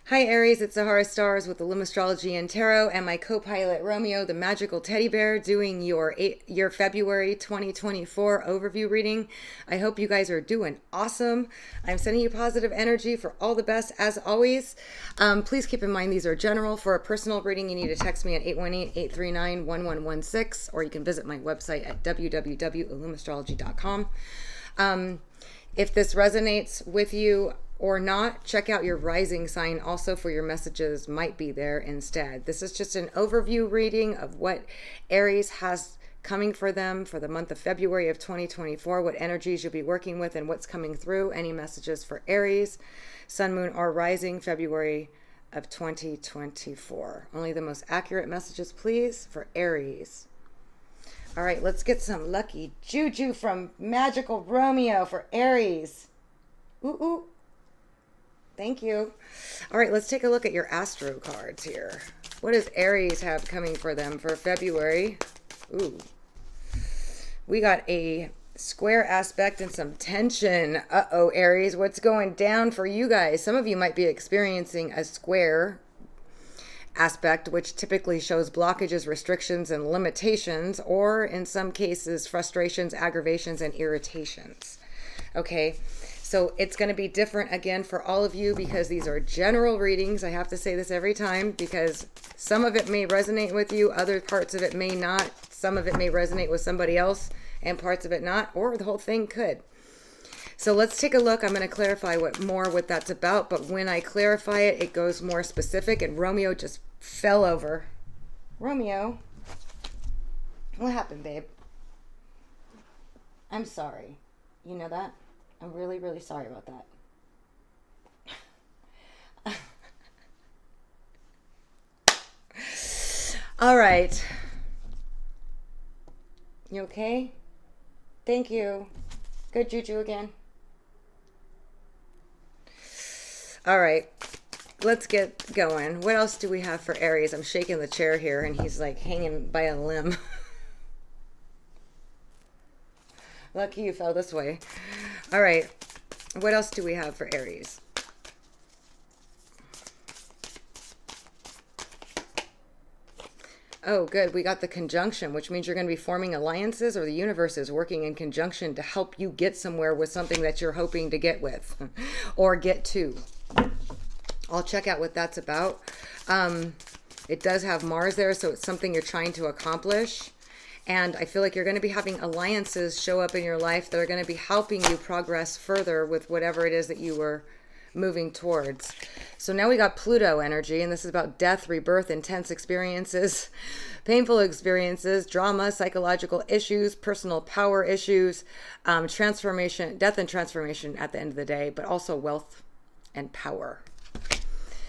Hi Aries, it's Zahara Stars with the Astrology and Tarot and my co-pilot Romeo, the magical teddy bear, doing your February 2024 overview reading. I hope you guys are doing awesome. I'm sending you positive energy for all the best as always. Please keep in mind these are general. For a personal reading, you need to text me at 818-839-1116 or you can visit my website at www.illumastrology.com. If this resonates with you or not, check out your rising sign also for your messages might be there instead. This is just an overview reading of what Aries has coming for them for the month of February of 2024, what energies you'll be working with and what's coming through. Any messages for Aries, Sun, Moon, or Rising, February of 2024. Only the most accurate messages, please, for Aries. All right, let's get some lucky juju from Magical Romeo for Aries. Ooh, ooh. Thank you. All right, let's take a look at your Astro cards here. What does Aries have coming for them for February? Ooh. We got a square aspect and some tension. Uh-oh, Aries, what's going down for you guys? Some of you might be experiencing a square aspect, which typically shows blockages, restrictions, and limitations, or in some cases, frustrations, aggravations, and irritations. Okay, so it's going to be different again for all of you because these are general readings. I have to say this every time because some of it may resonate with you, other parts of it may not. Some of it may resonate with somebody else and parts of it not, or the whole thing could. So let's take a look. I'm going to clarify what that's about, but when I clarify it, it goes more specific, and Romeo just fell over. Romeo, what happened, babe? I'm sorry. You know that? I'm really, really sorry about that. All right. You okay? Thank you. Good juju again. All right. Let's get going. What else do we have for Aries? I'm shaking the chair here and he's like hanging by a limb. Lucky you fell this way. All right. What else do we have for Aries? Oh, good. We got the conjunction, which means you're going to be forming alliances, or the universe is working in conjunction to help you get somewhere with something that you're hoping to get with or get to. I'll check out what that's about. It does have Mars there, so it's something you're trying to accomplish. And I feel like you're going to be having alliances show up in your life that are going to be helping you progress further with whatever it is that you were moving towards. So now we got Pluto energy, and this is about death, rebirth, intense experiences, painful experiences, drama, psychological issues, personal power issues, transformation, death and transformation at the end of the day, but also wealth and power.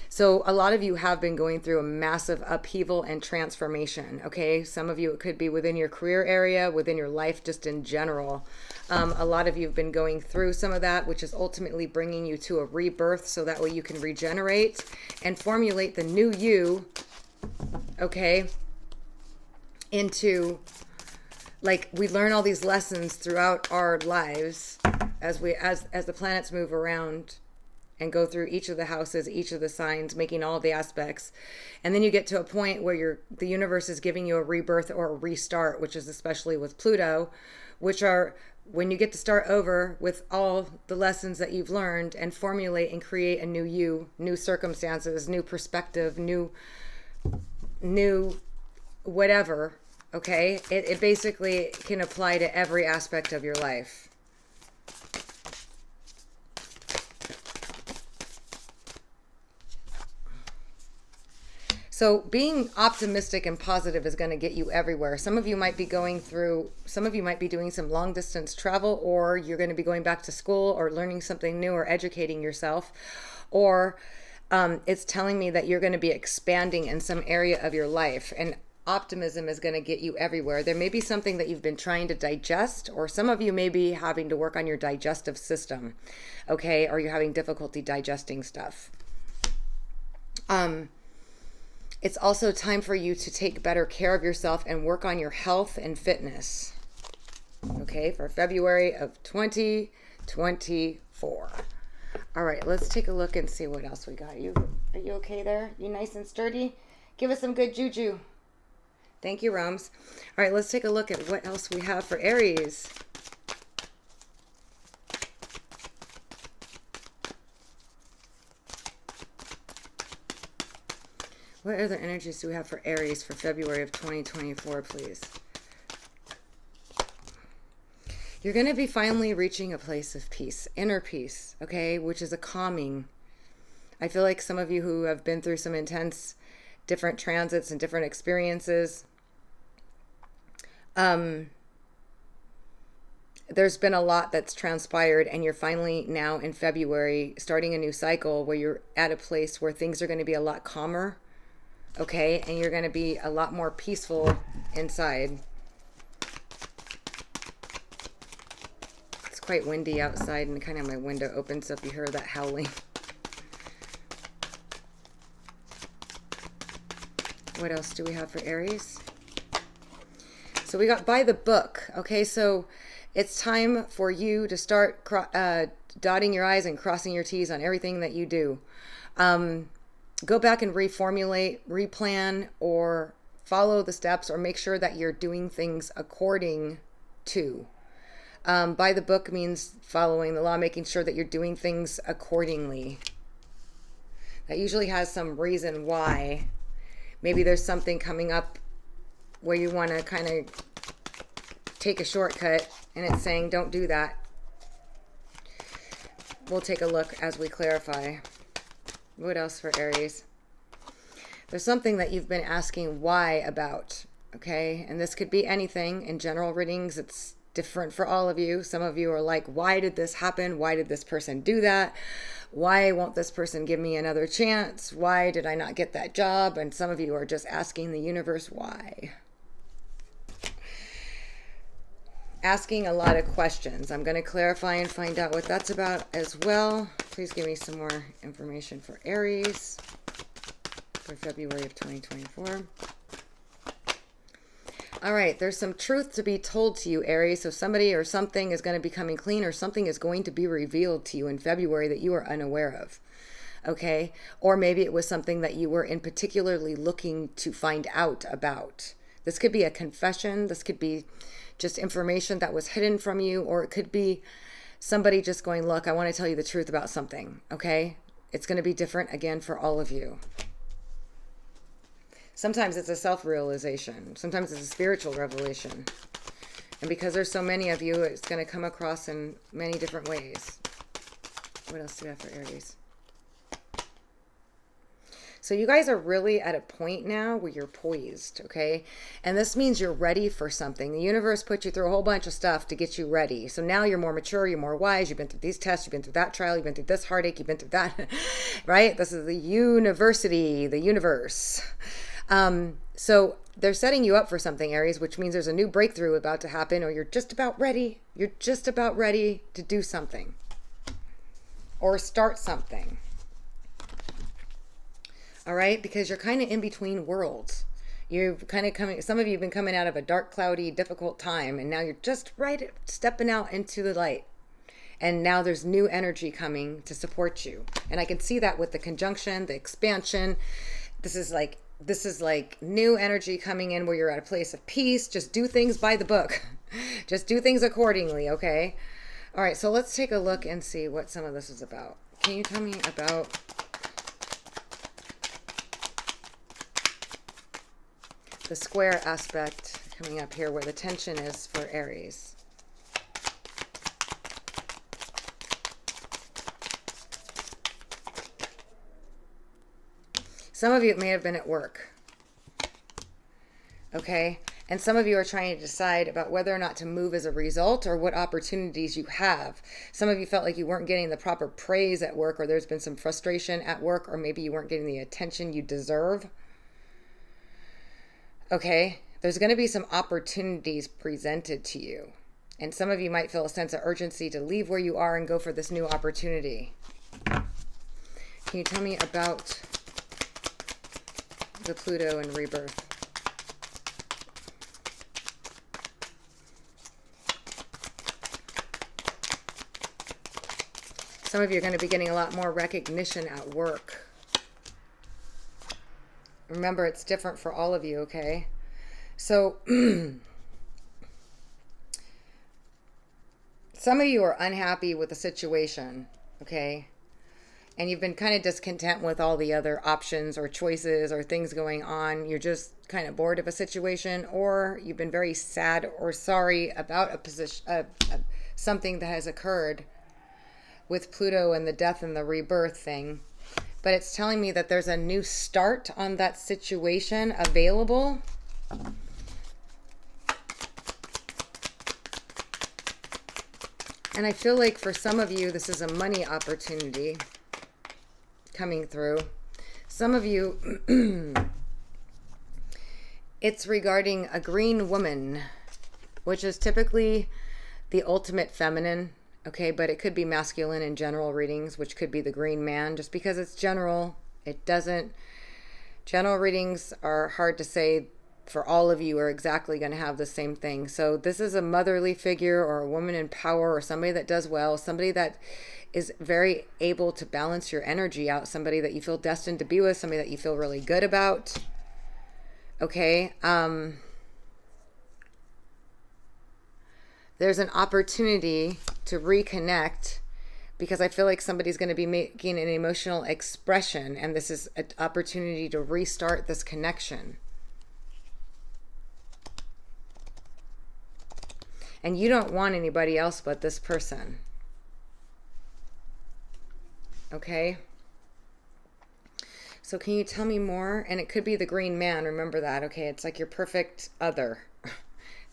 So a lot of you have been going through a massive upheaval and transformation, okay? Some of you, it could be within your career area, within your life, just in general. A lot of you have been going through some of that, which is ultimately bringing you to a rebirth so that way you can regenerate and formulate the new you, okay, into, like, we learn all these lessons throughout our lives as the planets move around and go through each of the houses, each of the signs, making all of the aspects. And then you get to a point where the universe is giving you a rebirth or a restart, which is especially with Pluto, which are when you get to start over with all the lessons that you've learned and formulate and create a new you, new circumstances, new perspective, new whatever, okay? It basically can apply to every aspect of your life. So being optimistic and positive is going to get you everywhere. Some of you might be doing some long distance travel, or you're going to be going back to school or learning something new or educating yourself. Or it's telling me that you're going to be expanding in some area of your life, and optimism is going to get you everywhere. There may be something that you've been trying to digest, or some of you may be having to work on your digestive system, okay? Or you're having difficulty digesting stuff. It's also time for you to take better care of yourself and work on your health and fitness. Okay, for February of 2024. All right, let's take a look and see what else we got. Are you okay there? You nice and sturdy? Give us some good juju. Thank you, Roms. All right, let's take a look at what else we have for Aries. What other energies do we have for Aries for February of 2024, please? You're going to be finally reaching a place of peace, inner peace, okay, which is a calming. I feel like some of you who have been through some intense different transits and different experiences, there's been a lot that's transpired, and you're finally now in February starting a new cycle where you're at a place where things are going to be a lot calmer, okay, and you're going to be a lot more peaceful inside. It's quite windy outside, and kind of my window open, so if you hear that howling. What else do we have for Aries? So we got by the book. Okay, so it's time for you to start dotting your I's and crossing your T's on everything that you do. Go back and reformulate, replan, or follow the steps, or make sure that you're doing things according to. By the book means following the law, making sure that you're doing things accordingly. That usually has some reason why. Maybe there's something coming up where you want to kind of take a shortcut, and it's saying don't do that. We'll take a look as we clarify. What else for Aries? There's something that you've been asking why about, okay? And this could be anything. In general readings, it's different for all of you. Some of you are like, why did this happen? Why did this person do that? Why won't this person give me another chance? Why did I not get that job? And some of you are just asking the universe why. Asking a lot of questions. I'm going to clarify and find out what that's about as well. Please give me some more information for Aries for February of 2024. All right, there's some truth to be told to you, Aries. So somebody or something is going to be coming clean, or something is going to be revealed to you in February that you are unaware of. Okay? Or maybe it was something that you were in particularly looking to find out about. This could be a confession. This could be just information that was hidden from you, or it could be somebody just going, look, I want to tell you the truth about something. Okay? It's going to be different again for all of you. Sometimes it's a self-realization. Sometimes it's a spiritual revelation. And because there's so many of you, it's going to come across in many different ways. What else do we have for Aries? So you guys are really at a point now where you're poised, okay? And this means you're ready for something. The universe put you through a whole bunch of stuff to get you ready. So now you're more mature, you're more wise, you've been through these tests, you've been through that trial, you've been through this heartache, you've been through that, right? This is the university, the universe. So they're setting you up for something, Aries, which means there's a new breakthrough about to happen, or you're just about ready. You're just about ready to do something or start something. All right, because you're kind of in between worlds. You're kind of coming, some of you have been coming out of a dark, cloudy, difficult time, and now you're just right stepping out into the light. And now there's new energy coming to support you. And I can see that with the conjunction, the expansion. This is like new energy coming in where you're at a place of peace. Just do things by the book. Just do things accordingly, okay? All right, so let's take a look and see what some of this is about. Can you tell me about the square aspect coming up here where the tension is for Aries? Some of you, it may have been at work, okay? And some of you are trying to decide about whether or not to move as a result, or what opportunities you have. Some of you felt like you weren't getting the proper praise at work, or there's been some frustration at work, or maybe you weren't getting the attention you deserve. Okay? There's going to be some opportunities presented to you. And some of you might feel a sense of urgency to leave where you are and go for this new opportunity. Can you tell me about the Pluto and rebirth? Some of you are going to be getting a lot more recognition at work. Remember, it's different for all of you, okay? So, some of you are unhappy with the situation, okay? And you've been kind of discontent with all the other options or choices or things going on. You're just kind of bored of a situation, or you've been very sad or sorry about a position, something that has occurred with Pluto and the death and the rebirth thing. But it's telling me that there's a new start on that situation available. And I feel like for some of you, this is a money opportunity coming through. Some of you, it's regarding a green woman, which is typically the ultimate feminine, okay? But it could be masculine in general readings, which could be the green man. Just because it's general, it doesn't... General readings are hard to say for all of you are exactly going to have the same thing. So this is a motherly figure or a woman in power or somebody that does well, somebody that is very able to balance your energy out, somebody that you feel destined to be with, somebody that you feel really good about. Okay. There's an opportunity to reconnect because I feel like somebody's going to be making an emotional expression, and this is an opportunity to restart this connection. And you don't want anybody else but this person. Okay? So can you tell me more? And it could be the green man. Remember that, okay? It's like your perfect other.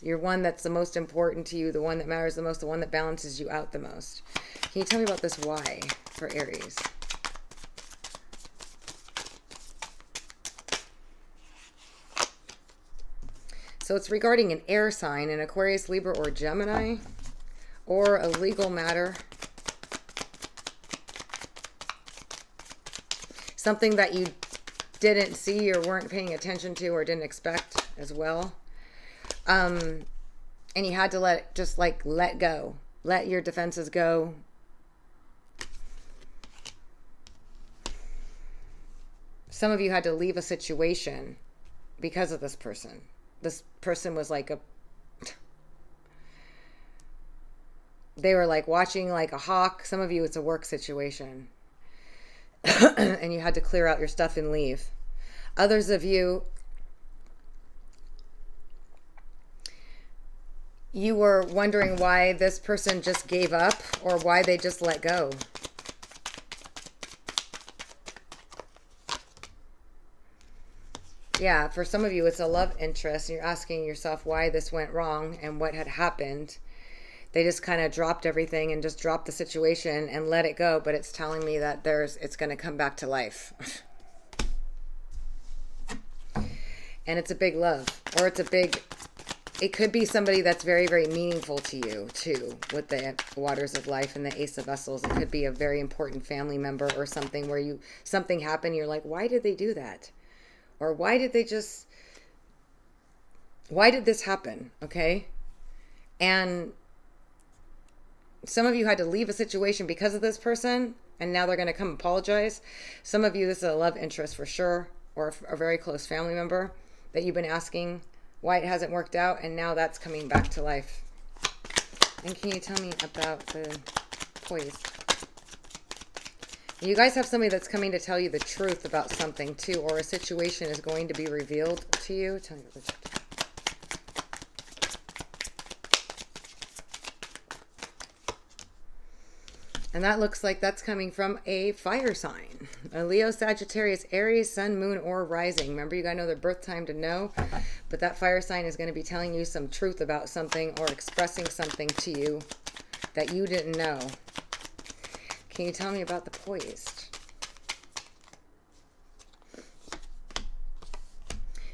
You're one that's the most important to you, the one that matters the most, the one that balances you out the most. Can you tell me about this why for Aries? So it's regarding an air sign, an Aquarius, Libra, or Gemini, or a legal matter. Something that you didn't see or weren't paying attention to or didn't expect as well. And you had to let go. Let your defenses go. Some of you had to leave a situation because of this person. This person was like they were like watching like a hawk. Some of you, it's a work situation. And you had to clear out your stuff and leave. Others of you, you were wondering why this person just gave up or why they just let go. Yeah, for some of you, it's a love interest, and you're asking yourself why this went wrong and what had happened. They just kind of dropped everything and just dropped the situation and let it go, but it's telling me that it's going to come back to life. And it's a big love, or it could be somebody that's very, very meaningful to you, too, with the Waters of Life and the Ace of Vessels. It could be a very important family member or something where something happened, you're like, why did they do that? Or why did this happen? Okay. And some of you had to leave a situation because of this person, and now they're going to come apologize. Some of you, this is a love interest for sure, or a very close family member that you've been asking why it hasn't worked out, and now that's coming back to life. And can you tell me about the poise? You guys have somebody that's coming to tell you the truth about something too, or a situation is going to be revealed to you. Tell me what and that looks like that's coming from a fire sign. A Leo, Sagittarius, Aries, Sun, Moon, or Rising. Remember, you got to know their birth time to know. But that fire sign is going to be telling you some truth about something or expressing something to you that you didn't know. Can you tell me about the poised?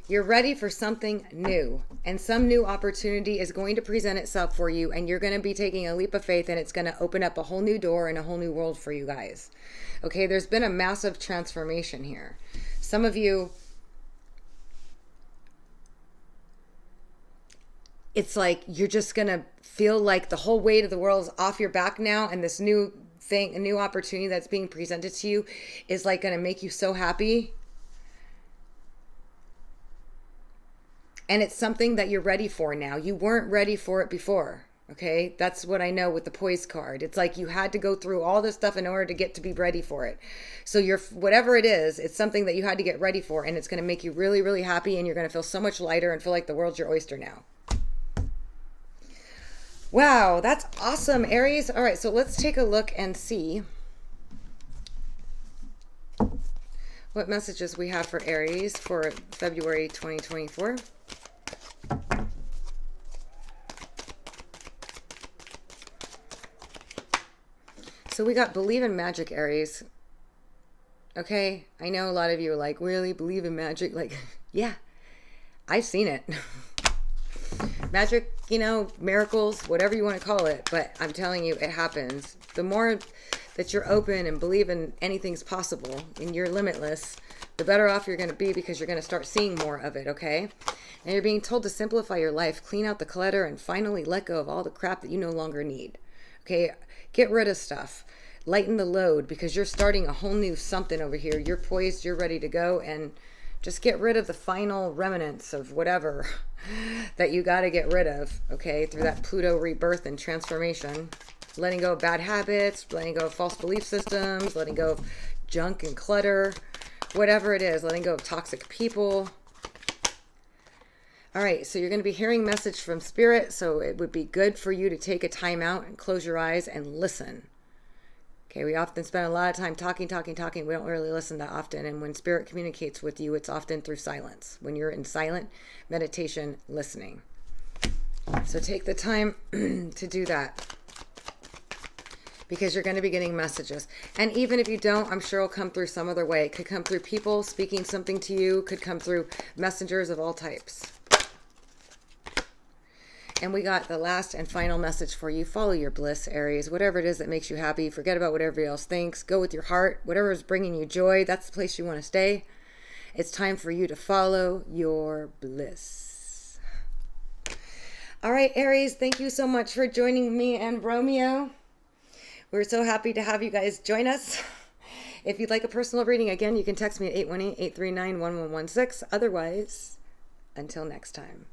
You're ready for something new, and some new opportunity is going to present itself for you, and you're going to be taking a leap of faith, and it's going to open up a whole new door and a whole new world for you guys. Okay, there's been a massive transformation here. Some of you, it's like you're just going to feel like the whole weight of the world is off your back now, and this new thing, a new opportunity that's being presented to you is like going to make you so happy. And it's something that you're ready for now. You weren't ready for it before. Okay, that's what I know with the poise card. It's like you had to go through all this stuff in order to get to be ready for it. So you're, whatever it is, it's something that you had to get ready for, and it's going to make you really, really happy, and you're going to feel so much lighter and feel like the world's your oyster now. Wow, that's awesome, Aries. All right, so let's take a look and see what messages we have for Aries for February 2024. So we got believe in magic, Aries. Okay, I know a lot of you are like, really believe in magic? Like, yeah, I've seen it. Magic, you know, miracles, whatever you want to call it. But I'm telling you, it happens. The more that you're open and believe in anything's possible and you're limitless, the better off you're going to be, because you're going to start seeing more of it, okay? And you're being told to simplify your life, clean out the clutter, and finally let go of all the crap that you no longer need. Okay, get rid of stuff. Lighten the load, because you're starting a whole new something over here. You're poised, you're ready to go, and just get rid of the final remnants of whatever that you got to get rid of, okay, through that Pluto rebirth and transformation. Letting go of bad habits, letting go of false belief systems, letting go of junk and clutter, whatever it is, letting go of toxic people. All right, so you're going to be hearing message from Spirit, so it would be good for you to take a time out and close your eyes and listen. Okay, we often spend a lot of time talking. We don't really listen that often. And when Spirit communicates with you, it's often through silence. When you're in silent meditation, listening. So take the time to do that, because you're going to be getting messages. And even if you don't, I'm sure it'll come through some other way. It could come through people speaking something to you. Could come through messengers of all types. And we got the last and final message for you. Follow your bliss, Aries. Whatever it is that makes you happy, forget about what everybody else thinks. Go with your heart. Whatever is bringing you joy, that's the place you want to stay. It's time for you to follow your bliss. All right, Aries, thank you so much for joining me and Romeo. We're so happy to have you guys join us. If you'd like a personal reading, again, you can text me at 818-839-1116. Otherwise, until next time.